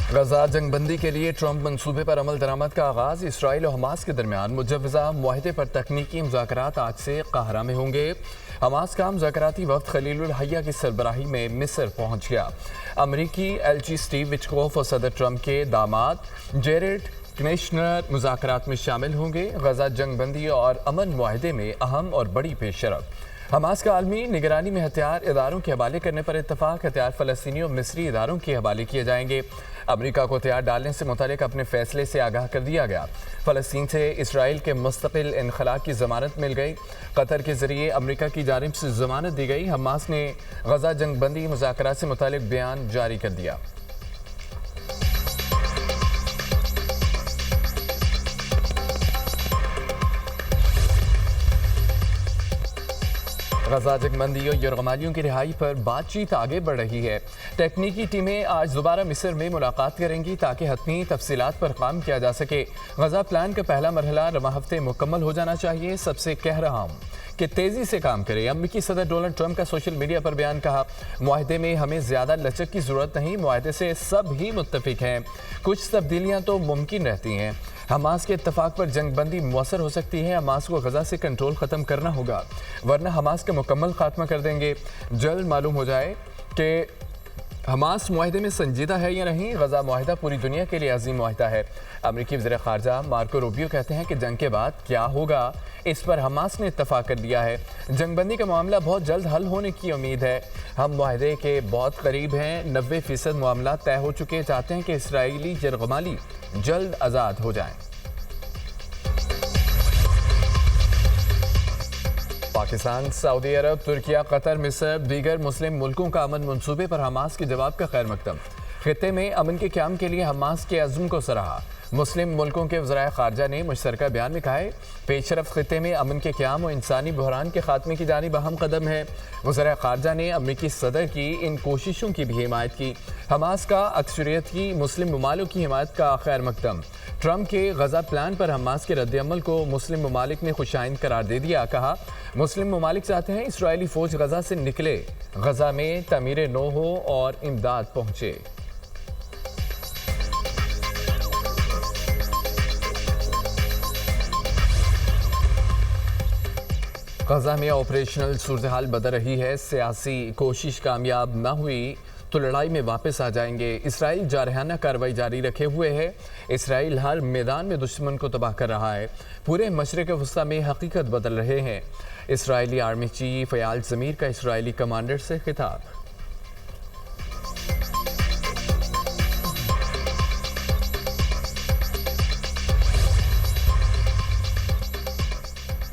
गजा जंगबंदी के लिए ट्रंप मंसूबे पर अमल दरामद का आगाज। इसराइल और हमास के दरमियान मुजव्वज़ा मुआहदे पर तकनीकी मुज़ाकरात आज से काहिरा में होंगे। हमास का मुज़ाकराती वक्त खलीलुल हय्या की सरबराही में मिस्र पहुंच गया। अमरीकी एलची स्टीव विटकोफ और सदर ट्रंप के दामाद जेरेड कनेशनर मुज़ाकरात में शामिल होंगे। गजा जंगबंदी और अमन मुआहदे में अहम और बड़ी पेशरफ। हमास का आलमी निगरानी में हथियार इदारों के हवाले करने पर इत्तफाक। हथियार फ़लस्तीनी और मिस्री इदारों के हवाले किए जाएंगे। अमरीका को हथियार डालने से मुतालिक अपने फैसले से आगाह कर दिया गया। फ़लस्तीन से इसराइल के मुस्तकिल इनखला की ज़मानत मिल गई। कतर के ज़रिए अमरीका की जानिब से ज़मानत दी गई। हमास ने गजा जंगबंदी मुज़ाकरात से मुतालिक बयान जारी कर दिया। गजा जंगबंदी और यरगमालियों की रिहाई पर बातचीत आगे बढ़ रही है। टेक्निकी टीमें आज दोबारा मिस्र में मुलाकात करेंगी ताकि हतमी तफसीलात पर काम किया जा सके। गजा प्लान का पहला मरहला रवा हफ्ते मुकम्मल हो जाना चाहिए। सबसे कह रहा हूँ कि तेज़ी से काम करें। अमरीकी सदर डोनाल्ड ट्रंप का सोशल मीडिया पर बयान। कहा, मुआहदे में हमें ज़्यादा लचक की ज़रूरत नहीं, मुआहदे से सब ही मुत्तफिक हैं। कुछ तब्दीलियाँ तो मुमकिन रहती हैं। हमास के इत्तफाक पर जंगबंदी मौसर हो सकती है। हमास को गजा से कंट्रोल ख़त्म करना होगा, वरना हमास का मुकम्मल खात्मा कर देंगे। जल्द मालूम हो जाए कि हमास मुआहदे में संजीदा है या नहीं। गजा मुआहदा पूरी दुनिया के लिए अजीम मुआहदा है। अमरीकी वज़ीर ख़ारजा मार्को रूबियो कहते हैं कि जंग के बाद क्या होगा इस पर हमास ने इत्तफाक कर लिया है। जंगबंदी का मामला बहुत जल्द हल होने की उम्मीद है। हम मुआहदे के बहुत करीब हैं। 90% मामला तय हो चुके। चाहते हैं कि इसराइली यरगमाली जल्द आज़ाद हो जाएं। पाकिस्तान, सऊदी अरब, तुर्किया, कतर, मिस्र दीगर मुस्लिम मुल्कों का अमन मंसूबे पर हमास के जवाब का खैर मकदम। खित्ते में अमन के क़याम के लिए हमास के अज़्म को सराहा। मुस्लिम मुल्कों के वज़राए ख़ारजा ने मुश्तरका बयान में कहा है, पेशरफ़ खित्ते में अमन के क़याम और इंसानी बहरान के खात्मे की जानिब अहम कदम है। वज़राए ख़ारजा ने अमरीकी सदर की इन कोशिशों की भी हिमायत की। हमास का अक्सरियत की मुस्लिम ममालिक की हिमायत का खैर मकदम। ट्रंप के गजा प्लान पर हमास के रद्दअमल को मुस्लिम ममालिक ने खुशाइंद करार दे दिया। कहा, मुस्लिम ममालिक चाहते हैं इसराइली फ़ौज गजा से निकले, गजा में तमीर नो हो और इमदाद पहुँचे। गजा में ऑपरेशनल सूरत हाल बदल रही है। सियासी कोशिश कामयाब न हुई तो लड़ाई में वापस आ जाएंगे। इसराइल जारहाना कार्रवाई जारी रखे हुए है। इसराइल हर मैदान में दुश्मन को तबाह कर रहा है। पूरे मशरिक़ वस्ता में हकीकत बदल रहे हैं। इसराइली आर्मी चीफ एयाल ज़मीर का इसराइली कमांडर से खिताब।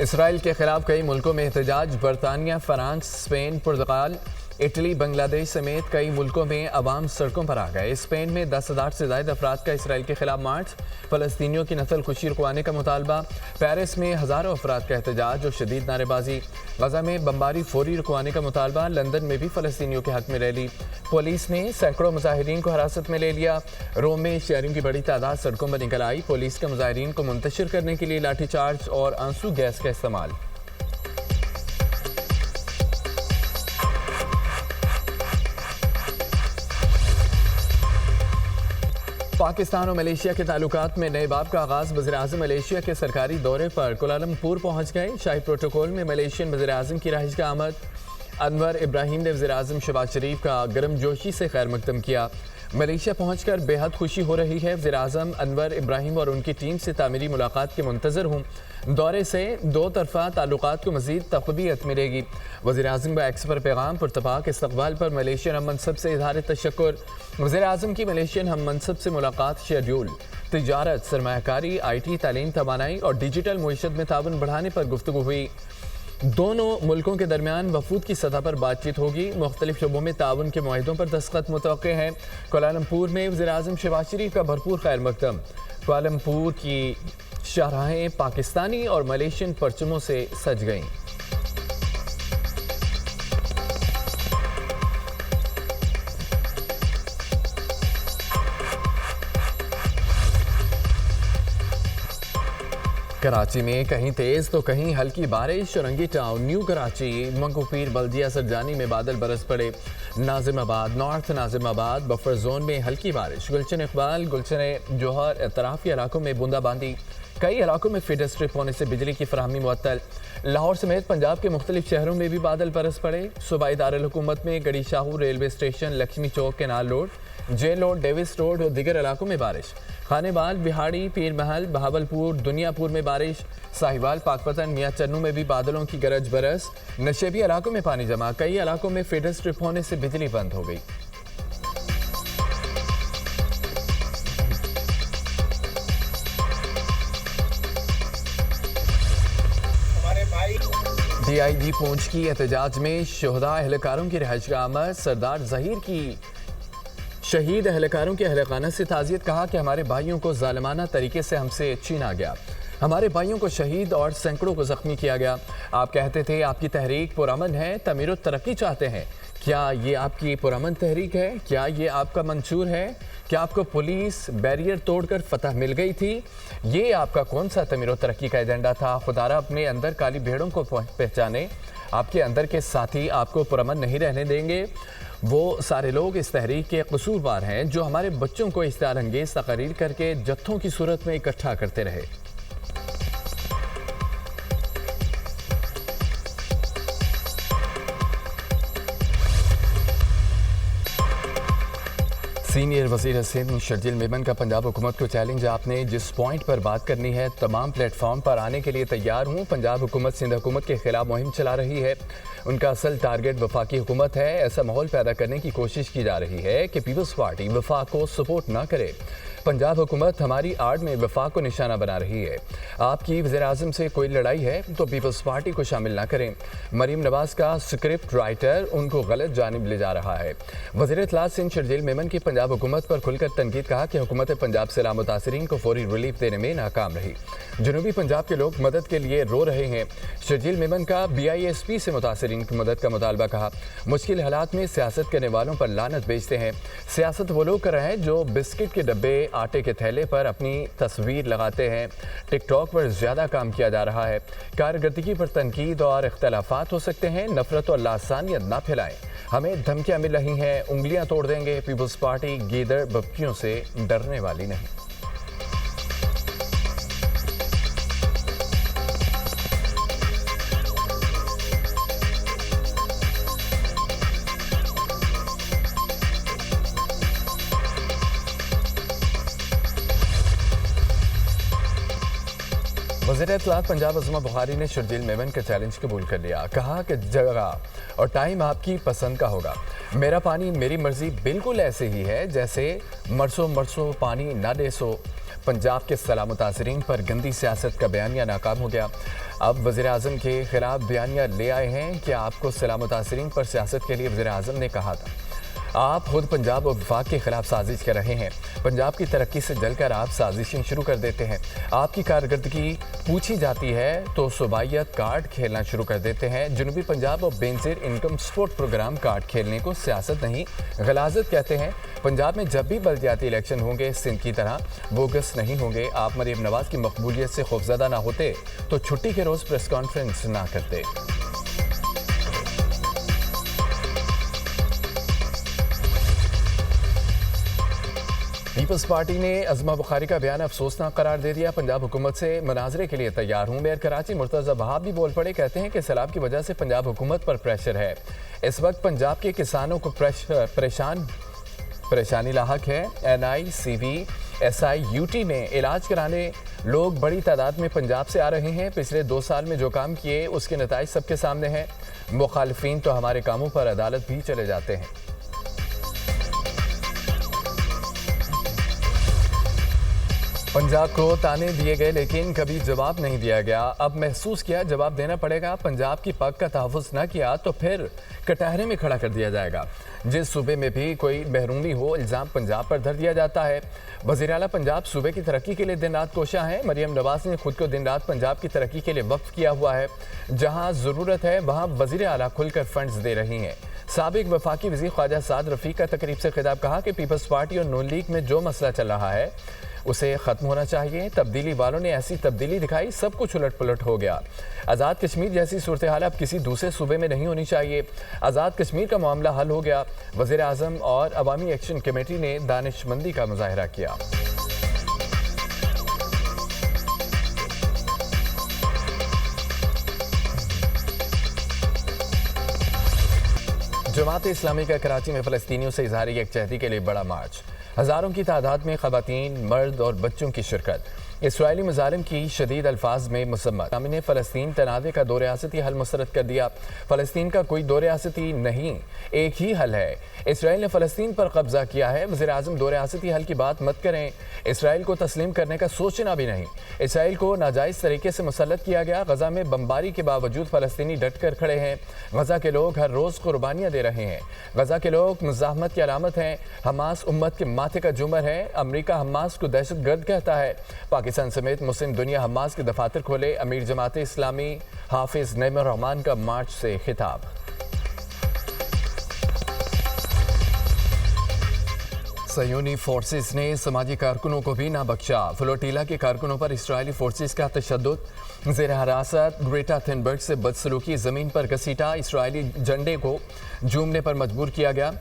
इसराइल के खिलाफ कई मुल्कों में एहतजाज। बरतानिया, फ्रांस, स्पेन, पुर्तगाल, इटली, बांग्लादेश समेत कई मुल्कों में अवाम सड़कों पर आ गए। स्पेन में 10,000 से ज़ायद अफराद का इसराइल के खिलाफ मार्च। फ़लस्तीनियों की नस्ल खुशी रुकवाने का मुतालबा। पेरिस में हज़ारों अफराद का एहतजाज और शदीद नारेबाजी। गजा में बमबारी फौरी रुकवाने का मुतालबा। लंदन में भी फ़लस्तीनियों के हक में रैली। पुलिस ने सैकड़ों मुजाहिरीन को हिरासत में ले लिया। रोम में शहरियों की बड़ी तादाद सड़कों पर निकल आई। पुलिस का मुजाहिरीन को मुंतशिर करने के लिए लाठीचार्ज और आंसू गैस का इस्तेमाल। पाकिस्तान और मलेशिया के ताल्लुकात में नए बाब का आगाज़। वज़ीर-ए-आज़म मलेशिया के सरकारी दौरे पर कुआलालंपुर पहुँच गए। शाही प्रोटोकॉल में मलेशियन वज़ीर-ए-आज़म की रहाइश का आमद। अनवर इब्राहिम ने वज़ीर-ए-आज़म शहबाज शरीफ का गर्मजोशी से खैर मकदम किया। मलेशिया पहुंचकर बेहद खुशी हो रही है। वज़ीर-ए-आज़म अनवर इब्राहिम और उनकी टीम से तामीरी मुलाकात के मुंतज़र हूँ। दौरे से दो तरफ़ा ताल्लुकात को मज़ीद तक़वियत मिलेगी। वज़ीर-ए-आज़म का एक्स पर पैगाम। पुरतपाक इस्तक़बाल पर मलेशियन हम मनसब से इज़हार तशक्कुर। वज़ीर-ए-आज़म की मलेशियन हम मनसब से मुलाकात शेड्यूल। तिजारत, सरमायाकारी, IT, तालीम, तवानाई और डिजिटल मुईशत में ताउन बढ़ाने पर गुफ्तगू हुई। दोनों मुल्कों के दरमियान वफूद की सतह पर बातचीत होगी। मुख्तलिफ शोबों में ताउन के मुआहिदों पर दस्तखत मुतवक्के हैं। कुआलालंपुर में वज़ीर-ए-आज़म शहबाज शरीफ का भरपूर खैर मकदम। कुआलालंपुर की शाहराहें पाकिस्तानी और मलेशियन परचमों से सज गईं। कराची में कहीं तेज तो कहीं हल्की बारिश। रंगी टाउन, न्यू कराची, मंगोपीर, बल्दिया, सरजानी में बादल बरस पड़े। Nazimabad, north Nazimabad buffer zone में हल्की बारिश। गुलशन इकबाल, गुलशन जौहर, अतराफी इलाकों में बूंदाबांदी। कई इलाकों में फीडर स्ट्रिप होने से बिजली की फराहमी मुअत्तल। लाहौर समेत पंजाब के मुख्तलिफ शहरों में भी बादल बरस पड़े। सूबाई दारुल-हुकूमत में Garhi Shahu, railway station, Lakshmi Chowk, canal road, jail road, Davis road और दीगर इलाकों में बारिश। खानेवाल, बिहाड़ी, पीर महल, बहावलपुर, दुनियापुर में बारिश। साहिवाल, पाकपतन, मियां चन्नू में भी बादलों की गरज बरस। नशेबी इलाकों में पानी जमा। कई इलाकों में फीडर स्ट्रिप होने से बिजली बंद हो गई। DIG पूंछ की एहतजाज में शोहदा अहलकारों की रिहाइशगाह आमद। सरदार जहीर की शहीद अहलकारों के अहलखाना से ताज़ियत। कहा कि हमारे भाइयों को जालिमाना तरीके से हमसे छीना गया। हमारे भाइयों को शहीद और सैकड़ों को जख्मी किया गया। आप कहते थे आपकी तहरीक पुरअमन है, तमीर और तरक्की चाहते हैं। क्या ये आपकी पुरअमन तहरीक है? क्या ये आपका मंशूर है? क्या आपको पुलिस बैरियर तोड़कर फतह मिल गई थी? ये आपका कौन सा तमीर और तरक्की का एजेंडा था? खुदारा अपने अंदर काली भेड़ों को पहचाने। आपके अंदर के साथी आपको पुरअमन नहीं रहने देंगे। वो सारे लोग इस तहरीक के कसूरवार हैं जो हमारे बच्चों को इश्तिहार अंगेज तकरीर करके जत्थों की सूरत में इकट्ठा करते रहे। सीनियर वज़ीर सिंध शर्जील मेमन का पंजाब हुकूमत को चैलेंज। आपने जिस पॉइंट पर बात करनी है तमाम प्लेटफॉर्म पर आने के लिए तैयार हूँ। पंजाब हुकूमत सिंध हुकूमत के खिलाफ मुहिम चला रही है। उनका असल टारगेट वफाकी हुकूमत है। ऐसा माहौल पैदा करने की कोशिश की जा रही है कि पीपल्स पार्टी वफाक को सपोर्ट ना करे। पंजाब हुकूमत हमारी आड़ में वफाक को निशाना बना रही है। आपकी वज़ीर आज़म से कोई लड़ाई है तो पीपल्स पार्टी को शामिल ना करें। मरीम नवाज का स्क्रिप्ट राइटर उनको गलत जानिब ले जा रहा है। वज़ीर इत्तलात सिंध शर्जील मेमन की पंजाब हुकूमत पर खुलकर तनकीद। कहा कि हुकूमत पंजाब सैलाब मुतासरीन को फौरी रिलीफ देने में नाकाम रही। जनूबी पंजाब के लोग मदद के लिए रो रहे हैं। शर्जील मेमन का BISP से मुतासरीन की मदद का मुतालबा। कहा मुश्किल हालात में सियासत करने वालों पर लानत भेजते हैं। सियासत वो लोग कर रहे हैं जो बिस्किट के डब्बे, आटे के थैले पर अपनी तस्वीर लगाते हैं। टिकटॉक पर ज़्यादा काम किया जा रहा है। कारकर्दगी पर तनकीद और इख्तलाफात हो सकते हैं। नफरत और लासानियत ना फैलाएं। हमें धमकियां मिल रही हैं, उंगलियां तोड़ देंगे। पीपल्स पार्टी गीदड़ बप्पियों से डरने वाली नहीं। वज़ीर इत्तलात पंजाब अज़मा बुखारी ने शर्जील मेमन का चैलेंज कबूल कर लिया। कहा कि जगह और टाइम आपकी पसंद का होगा। मेरा पानी मेरी मर्जी बिल्कुल ऐसे ही है जैसे मरसों मरसों पानी ना दे सो। पंजाब के सलाम मुतासरीन पर गंदी सियासत का बयानिया नाकाम हो गया। अब वज़ीर आज़म के खिलाफ बयानिया ले आए हैं कि आपको सलाम मुतासरीन पर सियासत के लिए वज़ीर आज़म ने कहा था। आप खुद पंजाब और वफाक के खिलाफ साजिश कर रहे हैं। पंजाब की तरक्की से जलकर आप साजिशें शुरू कर देते हैं। आपकी कारकर्दगी पूछी जाती है तो सूबाइयत कार्ड खेलना शुरू कर देते हैं। जनूबी पंजाब और Benazir income support programme card खेलने को सियासत नहीं गलाजत कहते हैं। पंजाब में जब भी बल्दियाती इलेक्शन होंगे सिंध की तरह बोगस नहीं होंगे। आप मरीम नवाज की मकबूलियत से खौफजदा ना होते तो छुट्टी के रोज़ प्रेस कॉन्फ्रेंस ना करते। पीपल्स पार्टी ने अज़मा बुखारी का बयान अफसोसनाक करार दे दिया। पंजाब हुकूमत से मुनाजरे के लिए तैयार हूँ। मेयर कराची मुर्तज़ा वहाब भी बोल पड़े। कहते हैं कि सैलाब की वजह से पंजाब हुकूमत पर प्रेशर है। इस वक्त पंजाब के किसानों को परेशानी लाहक है। NI, CV, SI, UT में इलाज कराने लोग बड़ी तादाद में पंजाब से आ रहे हैं। पिछले 2 साल में जो काम किए उसके नताइज सबके सामने हैं। मुखालिफिन तो हमारे कामों पर अदालत भी चले जाते हैं। पंजाब को ताने दिए गए लेकिन कभी जवाब नहीं दिया गया। अब महसूस किया जवाब देना पड़ेगा। पंजाब की पग का तहफ़्फ़ुज़ न किया तो फिर कटहरे में खड़ा कर दिया जाएगा। जिस सूबे में भी कोई महरूमी हो इल्ज़ाम पंजाब पर धर दिया जाता है। वज़ीर आला पंजाब सूबे की तरक्की के लिए दिन रात कोशा है। मरीम नवाज ने खुद को दिन रात पंजाब की तरक्की के लिए वक्फ किया हुआ है। जहाँ ज़रूरत है वहाँ वज़ीर आला खुलकर फंड्स दे रही हैं। साबिक वफाकी वज़ीर ख्वाजा साद रफ़ीक का तकरीब से खिताब। कहा कि पीपल्स पार्टी और नून लीग में जो मसला चल रहा है उसे ख़त्म होना चाहिए। तब्दीली वालों ने ऐसी तब्दीली दिखाई, सब कुछ उलट पुलट हो गया। आज़ाद कश्मीर जैसी सूरत हाल अब किसी दूसरे सूबे में नहीं होनी चाहिए। आज़ाद कश्मीर का मामला हल हो गया। वज़ीर आज़म और अवामी एक्शन कमेटी ने दानिशमंदी का मुजाहरा किया। जमात इस्लामी का कराची में फ़लस्तीनियों से इजहार यकजहती के लिए बड़ा मार्च। हज़ारों की तादाद में ख़वातीन, मर्द और बच्चों की शिरकत। इसराइली मुजालिम की शदीद अल्फाज में मसम्मत। ने फ़लस्तीन तनाज़े का दो रियासती हल मुस्तरद कर दिया। फ़लस्तीन का कोई दो रियासती नहीं, एक ही हल है। इसराइल ने फ़लस्तीन पर कब्जा किया है। वज़ीर आज़म दो रियासती हल की बात मत करें। इसराइल को तस्लीम करने का सोचना भी नहीं। इसराइल को नाजायज़ तरीके से मुसल्लत किया गया। गज़ा में बमबारी के बावजूद फ़लस्तीनी डट कर खड़े हैं। गज़ा के लोग हर रोज़ कुर्बानियाँ दे रहे हैं। गज़ा के लोग मुज़ाहमत की अलामत हैं। हमास उम्मत के माथे का जुमर है। अमरीका हमास को दहशतगर्द कहता है। पाकिस्तान समेत मुस्लिम दुनिया हमास के दफातर खोले। अमीर जमात इस्लामी हाफिज नईमुर रहमान का मार्च से खिताब। सयूनी फोर्सेस ने समाजी कारकुनों को भी ना बख्शा। फ्लोटीला के कारकुनों पर इसराइली फोर्सेस का तशद्दुद। ज़ेर हिरासत ग्रेटा थुनबर्ग से बदसलूकी, ज़मीन पर घसीटा। इसराइली झंडे को झूमने पर मजबूर किया गया।